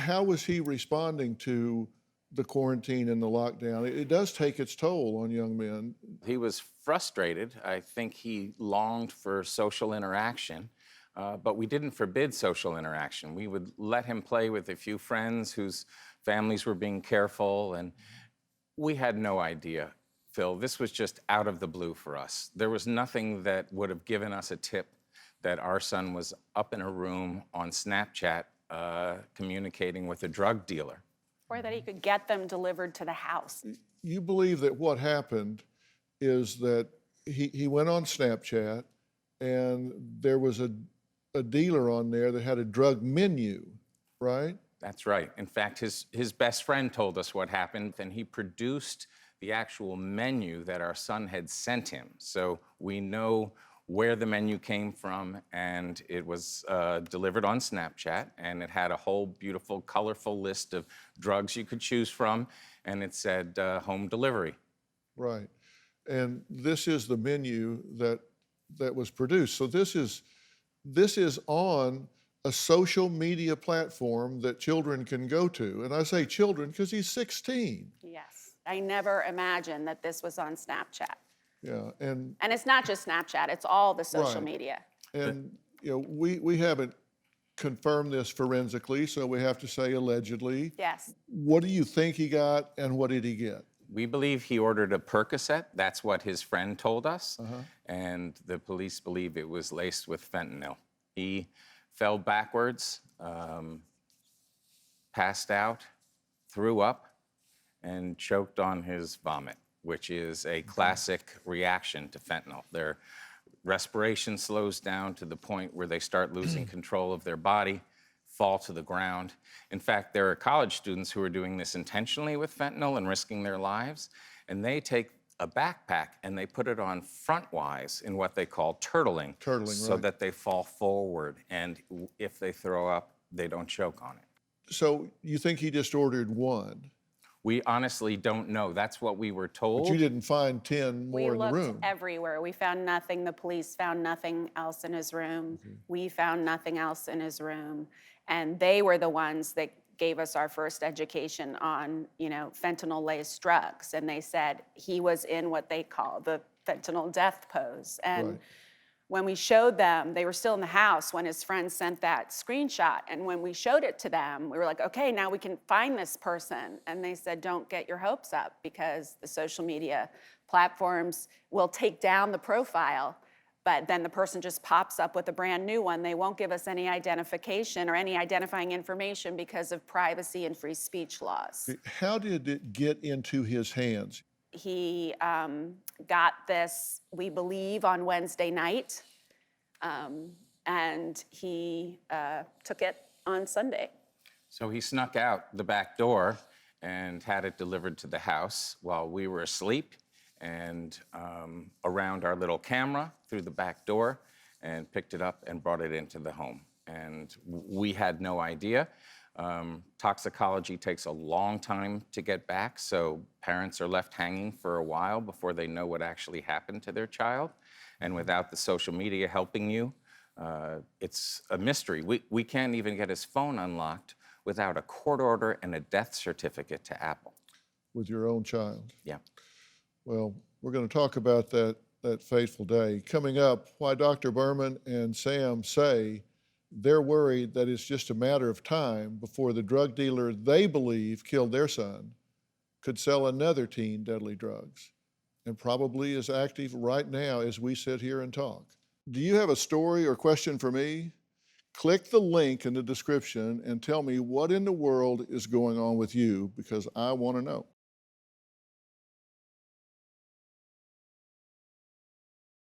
How was he responding to the quarantine and the lockdown? It does take its toll on young men. He was frustrated. I think he longed for social interaction, but we didn't forbid social interaction. We would let him play with a few friends whose families were being careful, and we had no idea, Phil. This was just out of the blue for us. There was nothing that would have given us a tip that our son was up in a room on Snapchat communicating with a drug dealer. Or that he could get them delivered to the house. You believe that what happened is that he went on Snapchat and there was a dealer on there that had a drug menu, right? That's right. In fact, his best friend told us what happened, and he produced the actual menu that our son had sent him. So we know where the menu came from, and it was delivered on Snapchat, and it had a whole beautiful, colorful list of drugs you could choose from, and it said home delivery. Right. And this is the menu that was produced. So this is on a social media platform that children can go to. And I say children because he's 16. Yes. I never imagined that this was on Snapchat. Yeah, and it's not just Snapchat, it's all the social media. And we haven't confirmed this forensically, so we have to say allegedly. Yes. What do you think he got, and what did he get? We believe he ordered a Percocet. That's what his friend told us. And the police believe it was laced with fentanyl. He fell backwards, passed out, threw up, and choked on his vomit, which is a classic reaction to fentanyl. Their respiration slows down to the point where they start losing control of their body, fall to the ground. In fact, there are college students who are doing this intentionally with fentanyl and risking their lives, and they take a backpack and they put it on frontwise in what they call turtling, so that they fall forward, and if they throw up, they don't choke on it. So you think he just ordered one? We honestly don't know. That's what we were told. But you didn't find 10 more in the room. We looked everywhere. We found nothing. The police found nothing else in his room. We found nothing else in his room. And they were the ones that gave us our first education on, fentanyl-laced drugs. And they said he was in what they call the fentanyl death pose. And when we showed them, they were still in the house when his friend sent that screenshot. And when we showed it to them, we were like, okay, now we can find this person. And they said, don't get your hopes up, because the social media platforms will take down the profile, but then the person just pops up with a brand new one. They won't give us any identification or any identifying information because of privacy and free speech laws. How did it get into his hands? He got this, we believe, on Wednesday night, and he took it on Sunday. So he snuck out the back door and had it delivered to the house while we were asleep, and around our little camera through the back door, and picked it up and brought it into the home. And we had no idea. Toxicology takes a long time to get back, so parents are left hanging for a while before they know what actually happened to their child. And without the social media helping you, it's a mystery. We can't even get his phone unlocked without a court order and a death certificate to Apple. With your own child? Yeah. Well, we're going to talk about that fateful day. Coming up, why Dr. Berman and Sam say they're worried that it's just a matter of time before the drug dealer they believe killed their son could sell another teen deadly drugs, and probably is active right now as we sit here and talk. Do you have a story or question for me? Click the link in the description and tell me what in the world is going on with you, because I want to know.